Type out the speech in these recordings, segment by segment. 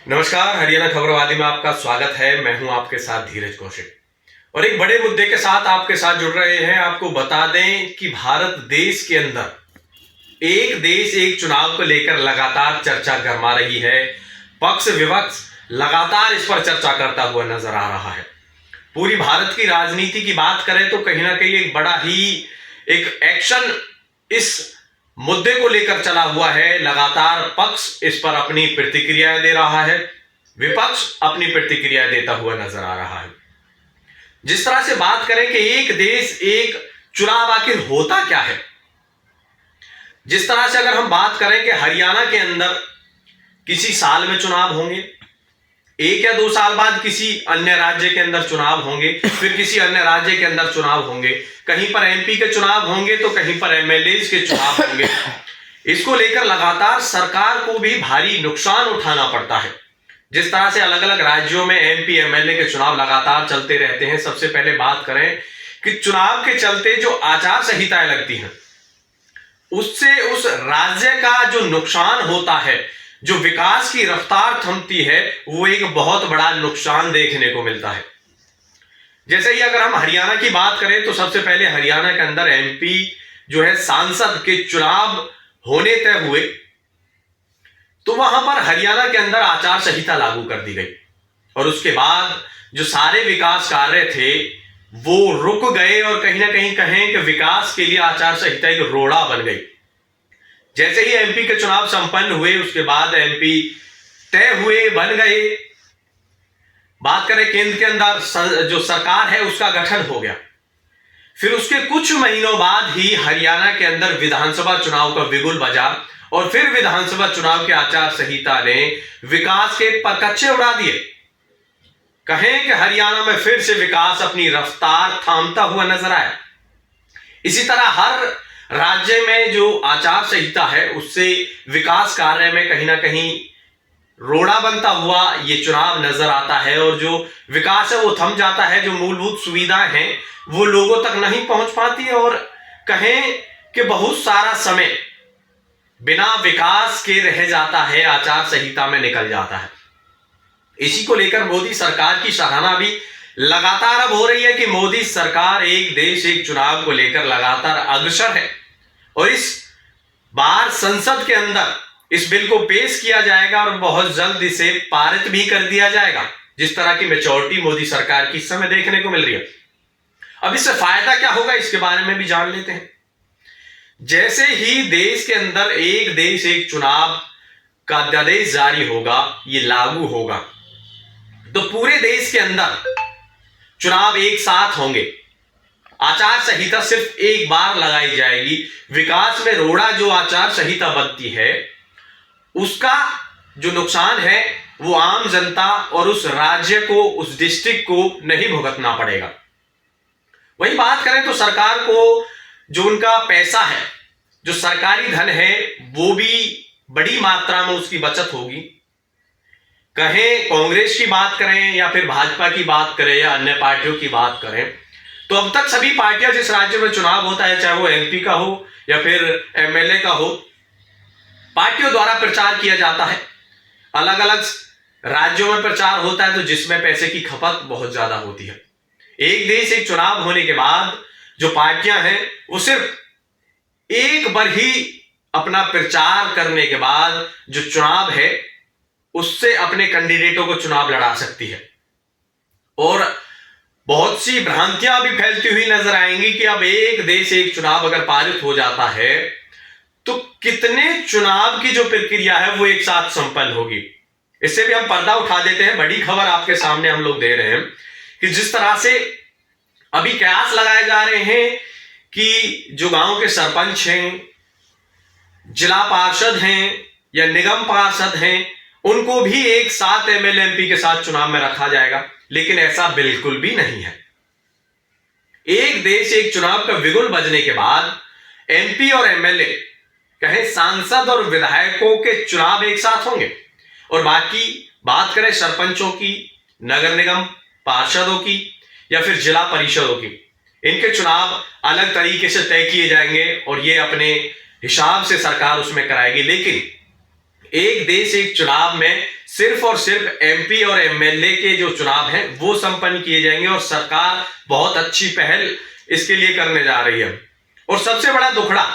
नमस्कार, हरियाणा खबरवादी में आपका स्वागत है। मैं हूं आपके साथ धीरज कौशिक और एक बड़े मुद्दे के साथ आपके साथ जुड़ रहे हैं। आपको बता दें कि भारत देश के अंदर एक देश एक चुनाव को लेकर लगातार चर्चा गरमा रही है। पक्ष विपक्ष लगातार इस पर चर्चा करता हुआ नजर आ रहा है। पूरी भारत की राजनीति की बात करें तो कहीं ना कहीं एक बड़ा ही एक एक्शन इस मुद्दे को लेकर चला हुआ है। लगातार पक्ष इस पर अपनी प्रतिक्रियाएं दे रहा है, विपक्ष अपनी प्रतिक्रिया देता हुआ नजर आ रहा है। जिस तरह से बात करें कि एक देश एक चुनाव आखिर होता क्या है, जिस तरह से अगर हम बात करें कि हरियाणा के अंदर किसी साल में चुनाव होंगे, 1 या 2 साल बाद किसी अन्य राज्य के अंदर चुनाव होंगे, फिर किसी अन्य राज्य के अंदर चुनाव होंगे, कहीं पर एमपी के चुनाव होंगे तो कहीं पर एमएलए के चुनाव होंगे। इसको लेकर लगातार सरकार को भी भारी नुकसान उठाना पड़ता है। जिस तरह से अलग अलग राज्यों में एमपी एमएलए के चुनाव लगातार चलते रहते हैं। सबसे पहले बात करें कि चुनाव के चलते जो आचार संहिताएं लगती हैं, उससे उस राज्य का जो नुकसान होता है, जो विकास की रफ्तार थमती है, वो एक बहुत बड़ा नुकसान देखने को मिलता है। जैसे ही अगर हम हरियाणा की बात करें तो सबसे पहले हरियाणा के अंदर एमपी जो है सांसद के चुनाव होने तय हुए तो वहां पर हरियाणा के अंदर आचार संहिता लागू कर दी गई और उसके बाद जो सारे विकास कार्य थे वो रुक गए और कहीं ना कहीं कहें कि विकास के लिए आचार संहिता एक रोड़ा बन गई। जैसे ही एमपी के चुनाव संपन्न हुए उसके बाद एमपी तय हुए, बन गए। बात करें केंद्र के अंदर जो सरकार है उसका गठन हो गया। फिर उसके कुछ महीनों बाद ही हरियाणा के अंदर विधानसभा चुनाव का बिगुल बजा और फिर विधानसभा चुनाव के आचार संहिता ने विकास के परकच्चे उड़ा दिए। कहें कि हरियाणा में फिर से विकास अपनी रफ्तार थामता हुआ नजर आया। इसी तरह हर राज्य में जो आचार संहिता है उससे विकास कार्य में कहीं ना कहीं रोड़ा बनता हुआ ये चुनाव नजर आता है और जो विकास है वो थम जाता है। जो मूलभूत सुविधाएं हैं वो लोगों तक नहीं पहुंच पाती और कहें कि बहुत सारा समय बिना विकास के रह जाता है, आचार संहिता में निकल जाता है। इसी को लेकर मोदी सरकार की सराहना भी लगातार अब हो रही है कि मोदी सरकार एक देश एक चुनाव को लेकर लगातार अग्रसर है और इस बार संसद के अंदर इस बिल को पेश किया जाएगा और बहुत जल्द इसे पारित भी कर दिया जाएगा। जिस तरह की मैच्योरिटी मोदी सरकार की इस समय देखने को मिल रही है। अब इससे फायदा क्या होगा इसके बारे में भी जान लेते हैं। जैसे ही देश के अंदर एक देश एक चुनाव का अध्यादेश जारी होगा, ये लागू होगा, तो पूरे देश के अंदर चुनाव एक साथ होंगे। आचार संहिता सिर्फ एक बार लगाई जाएगी। विकास में रोड़ा जो आचार संहिता बनती है उसका जो नुकसान है वो आम जनता और उस राज्य को, उस डिस्ट्रिक्ट को नहीं भुगतना पड़ेगा। वही बात करें तो सरकार को जो उनका पैसा है, जो सरकारी धन है, वो भी बड़ी मात्रा में उसकी बचत होगी। कहें कांग्रेस की बात करें या फिर भाजपा की बात करें या अन्य पार्टियों की बात करें तो अब तक सभी पार्टियां जिस राज्य में चुनाव होता है, चाहे वो एमपी का हो या फिर एमएलए का हो, पार्टियों द्वारा प्रचार किया जाता है। अलग अलग राज्यों में प्रचार होता है तो जिसमें पैसे की खपत बहुत ज्यादा होती है। एक देश एक चुनाव होने के बाद जो पार्टियां हैं वो सिर्फ एक बार ही अपना प्रचार करने के बाद जो चुनाव है उससे अपने कैंडिडेटों को चुनाव लड़ा सकती है और बहुत सी भ्रांतियां भी फैलती हुई नजर आएंगी कि अब एक देश एक चुनाव अगर पारित हो जाता है तो कितने चुनाव की जो प्रक्रिया है वो एक साथ संपन्न होगी। इससे भी हम पर्दा उठा देते हैं। बड़ी खबर आपके सामने हम लोग दे रहे हैं कि जिस तरह से अभी कयास लगाए जा रहे हैं कि जो गांव के सरपंच हैं, जिला पार्षद हैं या निगम पार्षद हैं, उनको भी एक साथ एमएलए एमपी के साथ चुनाव में रखा जाएगा, लेकिन ऐसा बिल्कुल भी नहीं है। एक देश एक चुनाव का बिगुल बजने के बाद एमपी और एमएलए कहें सांसद और विधायकों के चुनाव एक साथ होंगे और बाकी बात करें सरपंचों की, नगर निगम पार्षदों की या फिर जिला परिषदों की, इनके चुनाव अलग तरीके से तय किए जाएंगे और ये अपने हिसाब से सरकार उसमें कराएगी। लेकिन एक देश एक चुनाव में सिर्फ और सिर्फ एमपी और एमएलए के जो चुनाव हैं वो संपन्न किए जाएंगे और सरकार बहुत अच्छी पहल इसके लिए करने जा रही है। और सबसे बड़ा दुखड़ा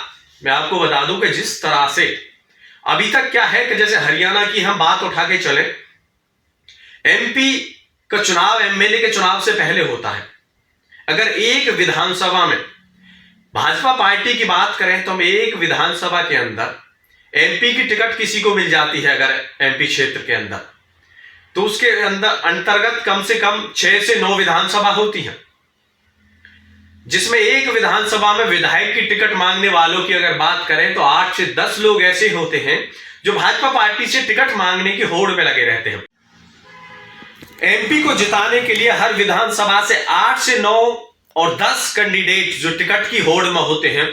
मैं आपको बता दूं कि जिस तरह से अभी तक क्या है कि जैसे हरियाणा की हम बात उठा के चले, एमपी का चुनाव एमएलए के चुनाव से पहले होता है। अगर एक विधानसभा में भाजपा पार्टी की बात करें तो हम एक विधानसभा के अंदर एमपी की टिकट किसी को मिल जाती है, अगर एमपी क्षेत्र के अंदर, तो उसके अंदर अंतर्गत कम से कम 6 से 9 विधानसभा होती हैं, जिसमें एक विधानसभा में विधायक की टिकट मांगने वालों की अगर बात करें तो 8 से 10 लोग ऐसे होते हैं जो भाजपा पार्टी से टिकट मांगने की होड़ में लगे रहते हैं। एमपी को जिताने के लिए हर विधानसभा से 8 से 9 और 10 कैंडिडेट जो टिकट की होड़ में होते हैं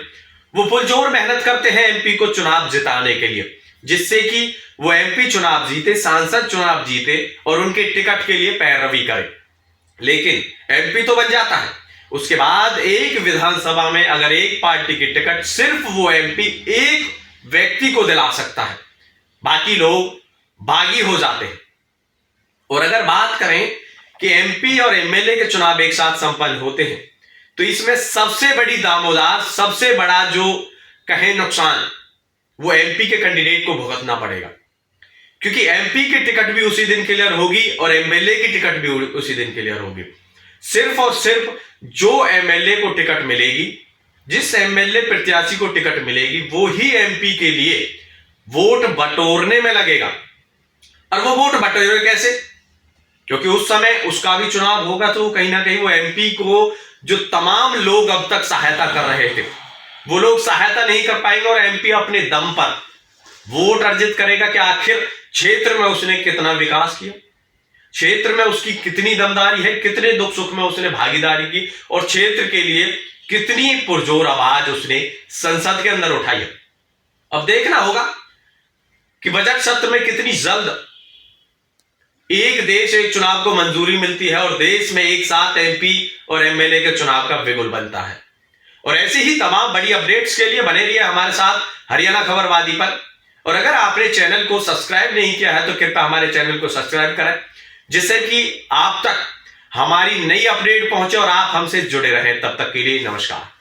वो पुरजोर मेहनत करते हैं एमपी को चुनाव जिताने के लिए, जिससे कि वो एमपी चुनाव जीते, सांसद चुनाव जीते और उनके टिकट के लिए पैरवी करे। लेकिन एमपी तो बन जाता है, उसके बाद एक विधानसभा में अगर एक पार्टी की टिकट सिर्फ वो एमपी एक व्यक्ति को दिला सकता है, बाकी लोग बागी हो जाते हैं। और अगर बात करें कि एमपी और एमएलए के चुनाव एक साथ संपन्न होते हैं तो इसमें सबसे बड़ी दामोदार, सबसे बड़ा जो कहे नुकसान वो एमपी के कैंडिडेट को भुगतना पड़ेगा, क्योंकि एमपी की टिकट भी उसी दिन क्लियर होगी और एमएलए की टिकट भी उसी दिन क्लियर होगी। सिर्फ और सिर्फ जो एमएलए को टिकट मिलेगी, जिस एमएलए प्रत्याशी को टिकट मिलेगी, वो ही एमपी के लिए वोट बटोरने में लगेगा। और वो वोट बटोरे कैसे? क्योंकि उस समय उसका भी चुनाव होगा तो कहीं ना कहीं वो एमपी को जो तमाम लोग अब तक सहायता कर रहे थे वो लोग सहायता नहीं कर पाएंगे और एमपी अपने दम पर वोट अर्जित करेगा कि आखिर क्षेत्र में उसने कितना विकास किया, क्षेत्र में उसकी कितनी दमदारी है, कितने दुख सुख में उसने भागीदारी की और क्षेत्र के लिए कितनी पुरजोर आवाज उसने संसद के अंदर उठाई है। अब देखना होगा कि बजट सत्र में कितनी जल्द एक देश एक चुनाव को मंजूरी मिलती है और देश में एक साथ एमपी और एमएलए के चुनाव का बिगुल बनता है। और ऐसी ही तमाम बड़ी अपडेट्स के लिए बने रहिए हमारे साथ हरियाणा खबरवादी पर। और अगर आपने चैनल को सब्सक्राइब नहीं किया है तो कृपया हमारे चैनल को सब्सक्राइब करें, जिससे कि आप तक हमारी नई अपडेट पहुंचे और आप हमसे जुड़े रहें। तब तक के लिए नमस्कार।